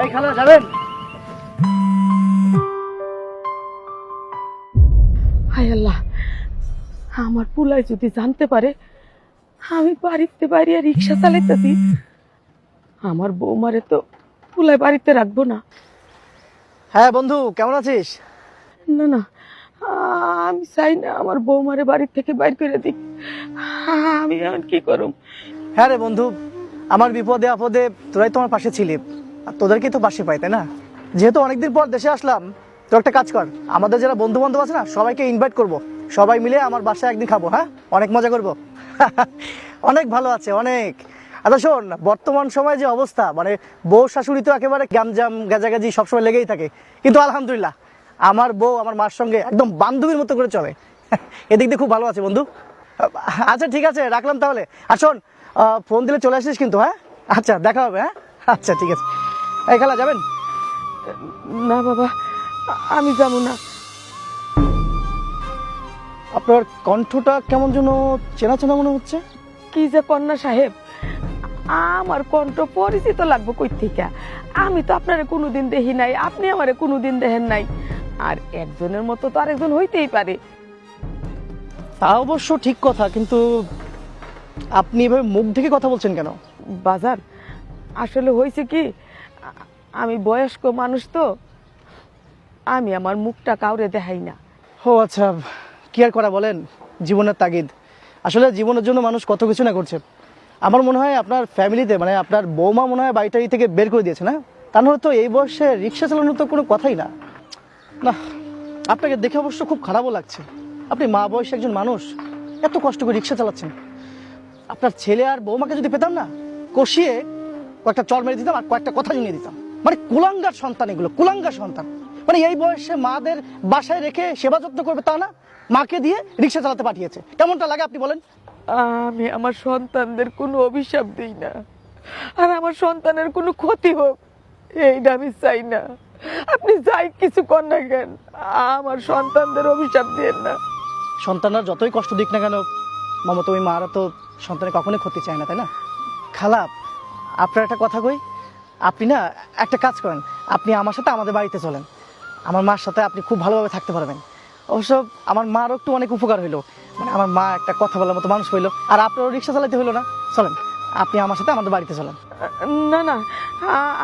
এই খালা যাবেন? হায় আল্লাহ, আমার পুলাই যদি জানতে পারে আমি বাড়িতে বাইরে রিক্সা চালাইতেছি, আমার বৌমারে তো পুলাই বাড়িতে রাখবো না। হ্যাঁ বন্ধু, কেমন আছিস? না না, আমি চাই না আমার বৌমারে বাড়ির থেকে বাইর করে দিক। আমি এখন কি করুম? হ্যাঁ রে বন্ধু, আমার বিপদে আপদে তোরাই তোমার পাশে ছিলি, আর তোদেরকে তো পাশে পাই, তাই না? যেহেতু অনেকদিন পর দেশে আসলাম, তো একটা কাজ কর, আমাদের যারা বন্ধু বান্ধব আছে না সবাইকে ইনভাইট করব, সবাই মিলে আমার বাসায় একদিন খাবো। হ্যাঁ, অনেক মজা করব। অনেক ভালো আছে অনেক। আচ্ছা শোন, বর্তমান সময়ে যে অবস্থা, মানে বউ শাশুড়ি তো একেবারে গ্যামজাম গাজাগাজি সবসময় লেগেই থাকে, কিন্তু আলহামদুলিল্লাহ আমার বউ আমার মার সঙ্গে একদম বান্ধবীর মতো করে চলে। এদিক দিয়ে খুব ভালো আছে বন্ধু। আচ্ছা ঠিক আছে, রাখলাম তাহলে। আর শোন, ফোন দিলে চলে আসিস কিন্তু। হ্যাঁ আচ্ছা, দেখা হবে। হ্যাঁ আচ্ছা ঠিক আছে। এই খালা যাবেন? না বাবা, আমি যাবো না। আপনার কণ্ঠটা কেমন যেন চেনা চেনা মনে হচ্ছে। কি যে কন্যা সাহেব, আমার কণ্ঠ পরিচিত লাগবে কই থেকে? আমি তো আপনারে কোনোদিন দেখি নাই, আপনি আমারে কোনোদিন দেখেন নাই, আর একজনের মতো তো আরেকজন হইতেই পারে। তা অবশ্য ঠিক কথা, কিন্তু আপনি এভাবে মুখ ঢেকে কথা বলছেন কেন? বাজার, আসলে হয়েছে কি, আমি বয়স্ক মানুষ তো, আমি আমার মুখটা কাউরে দেখাই না। ও আচ্ছা, কি আর করা বলেন, জীবনের তাগিদ। আসলে জীবনের জন্য মানুষ কত কিছু না করছে। আমার মনে হয় আপনার ফ্যামিলিতে, মানে আপনার বৌমা মনে হয় বাড়িটারি থেকে বের করে দিয়েছে না? তা নাহলে তো এই বয়সে রিক্সা চালানোর তো কোনো কথাই না। না, আপনাকে দেখে অবশ্য খুব খারাপও লাগছে। আপনি মা বয়সী একজন মানুষ, এত কষ্ট করে রিক্সা চালাচ্ছেন। আপনার ছেলে আর বৌমাকে যদি পেতাম না, কষিয়ে কয়েকটা চড় মেরে দিতাম আর কয়েকটা কথা শুনিয়ে দিতাম। মানে কুলাঙ্গার সন্তান এগুলো, কুলাঙ্গার সন্তান। মানে এই বয়সে মাদের বাসায় রেখে সেবা যত্ন করবে তা না, মাকে দিয়ে রিক্সা চালাতে পাঠিয়েছে। কেমনটা লাগে আপনি বলেন? আমি আমার সন্তানদের কোনো অভিশাপ দিই না, আর আমার সন্তানের কোনো ক্ষতি হোক এইটা আমি চাই না। আপনি যাই কিছু কর না কেন, আমার সন্তানদের অভিশাপ দিয়েন না। সন্তানরা যতই কষ্ট দিক না কেন, মমতা ওই মারা তো সন্তানের কখনোই ক্ষতি চায় না, তাই না? খালা, আপনার একটা কথা কই, আপনি না একটা কাজ করেন, আপনি আমার সাথে আমাদের বাড়িতে চলেন। আমার মার সাথে আপনি খুব ভালোভাবে থাকতে পারবেন। অবশ্য আমার মারও একটু অনেক উপকার হইলো, মানে আমার মা একটা কথা বলার মতো মানুষ হইলো, আর আপনারও রিক্সা চালাতে হইলো না। চলেন, আপনি আমার সাথে আমাদের বাড়িতে চলেন। না না,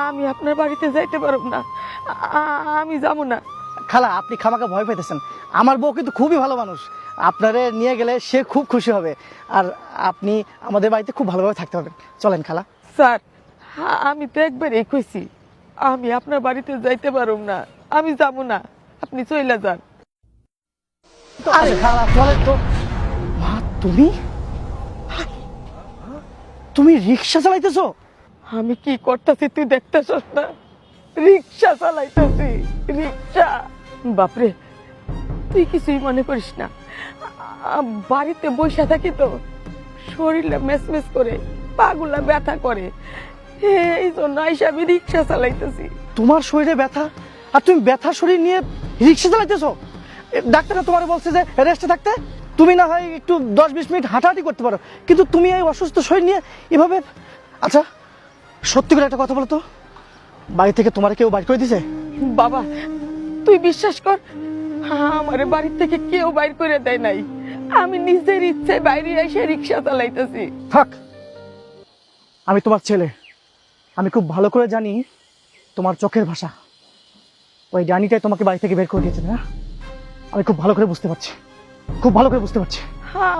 আমি আপনার বাড়িতে যাইতে পারব না, আমি যাব না। খালা, আপনি খামাকা ভয় পাইতেছেন, আমার বউ কিন্তু খুবই ভালো মানুষ, আপনারে নিয়ে গেলে সে খুব খুশি হবে, আর আপনি আমাদের বাড়িতে খুব ভালোভাবে থাকতে পারবেন। চলেন খালা। স্যার, আমি তো একবারই কইছি আমি আপনার বাড়িতে যাইতে পারব না, আমি যাব না, আপনি চইলা যান। আরে খালা চলেন তো। মা, তুমি তুমি রিক্সা চালাইতেছো? আমি কি করতেছি তুই দেখতেছস না? রিক্সা চালাইতেছি, রিক্সা। বাপরে, তুই কিছুই মনে করিস না, বাড়িতে বসে থাকি তো শরীরটা মেসমেস করে, পাগুলা ব্যথা করে, এই জন্য আইসা আমি রিক্সা চালাইতেছি। তোমার শরীরে ব্যথা, আর তুমি ব্যথা শরীর নিয়ে রিক্সা চালাইতেছো? ডাক্তাররা তোমার বলছে যে রেস্টে থাকতে, তুমি না হয় একটু 10-20 মিনিট হাঁটাহাঁটি করতে পারো, কিন্তু তুমি এই অসুস্থ শরীর নিয়ে এভাবে। আচ্ছা সত্যি করে একটা কথা বলো তো, বাড়ি থেকে তোমার কেউ বাইর করে দিছে? বাবা, তুই বিশ্বাস কর, আমারে বাড়ি থেকে কেউ বাইর করে দেয় নাই, আমি নিজের ইচ্ছে বাইরে এসে রিক্সা চালাইতেছি। থাক, আমি তোমার ছেলে, আমি খুব ভালো করে জানি তোমার চোখের ভাষা। ওই ডানিটাই তোমাকে বাড়ি থেকে বের করে দিয়েছে না? আমি খুব ভালো করে বুঝতে পারছি, খুব ভালো করে বুঝতে পারছি।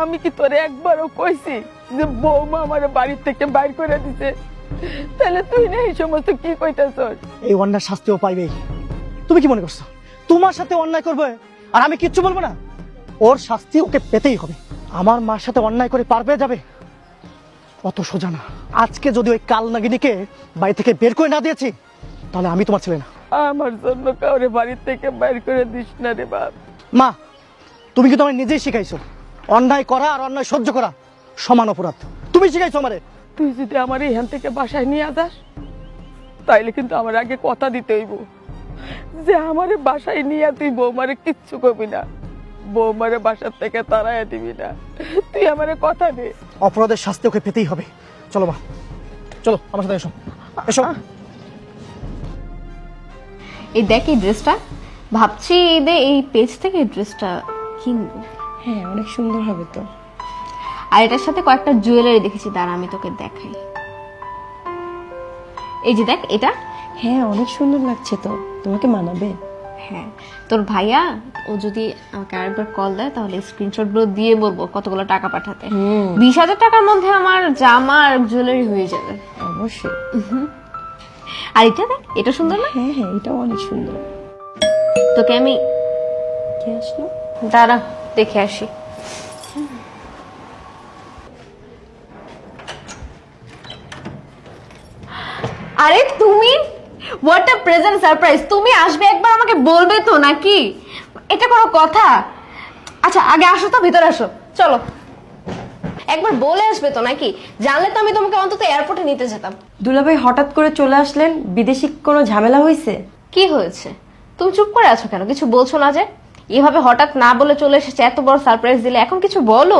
আমি কি তোরে একবারও কইছি যে বৌমা আমার বাড়ি থেকে বাইর করে দিছে? তাহলে তুই না এই সমস্ত কি কইতাছ? এই অন্যায় শাস্তিও পাইবেই। তুমি কি মনে করছো তোমার সাথে অন্যায় করবে আর আমি কিচ্ছু বলবো না? ওর শাস্তি ওকে পেতেই হবে। আমার মার সাথে অন্যায় করে পার পেয়ে যাবে, অত সোজা না। আজকে যদি ওই কাল নাগিনীকে বাড়ি থেকে বের করে না দিয়েছি, তাহলে আমি তোমার ছেলে না। আমার জন্য কাউরে বাড়ি থেকে বাইর করে দিস না রে বাপ। মা, তুমি কিন্তু আমার নিজেই শিখাইছো অন্যায় করা আর অন্যায় সহ্য করা সমান অপরাধ। তুমি শিখাইছো আমারে। তুই যদি আমার এখান থেকে বাসায় নিয়ে যাস, তাইলে কিন্তু আমার আগে কথা দিতে হইব যে আমারে বাসায় নিয়ে তুই বৌমারে কিচ্ছু করবি না, বৌমারে বাসার থেকে তাড়াইয়া দিবি না। তুই আমারে কথা দে। অপরাধের শাস্তি ওকে পেতেই হবে। চলো মা, চলো আমার সাথে এসো, এসো। এই দেখ এই ড্রেসটা, ভাবছি ঈদে এই পেজ থেকে এই ড্রেসটা কিনবো। হ্যাঁ অনেক সুন্দর হবে তো। আর এটার সাথে কয়েকটা জুয়েলারি দেখেছি, দাঁড়া আমি তোকে দেখাই। এই যে দেখ এটা। হ্যাঁ অনেক সুন্দর লাগছে তো, তোমাকে মানাবে। হ্যাঁ তোর ভাইয়া ও যদি আমাকে আরেকবার কল দেয় তাহলে স্ক্রিনশট গুলো দিয়ে বলবো কতগুলো টাকা পাঠাতে। 20,000 টাকার মধ্যে আমার জামা আর জুয়েলারি হয়ে যাবে। অবশ্যই। আর এটা দেখ, এটা সুন্দর না? হ্যাঁ হ্যাঁ এটাও অনেক সুন্দর। তোকে আমি কে আসলো? দাঁড়া দেখে আসি। আরে তুমি, হোয়াট আ প্রেজেন্ট সারপ্রাইজ! তুমি আসবে একবার আমাকে বলবে তো নাকি? এটা কোনো কথা? আচ্ছা আগে আসো তো, ভিতরে আসো, চলো। একবার বলে আসবে তো নাকি? জানলে তো আমি তোমাকে অন্তত এয়ারপোর্টে নিতে যেতাম। দুলাভাই হঠাৎ করে চলে আসলেন, বিদেশি কোনো ঝামেলা হয়েছে? কি হয়েছে? তুমি চুপ করে আছো কেন? কিছু বলছো না যে? এভাবে হঠাৎ না বলে চলে এসেছে, এত বড় সারপ্রাইজ দিলে, এখন কিছু বলো।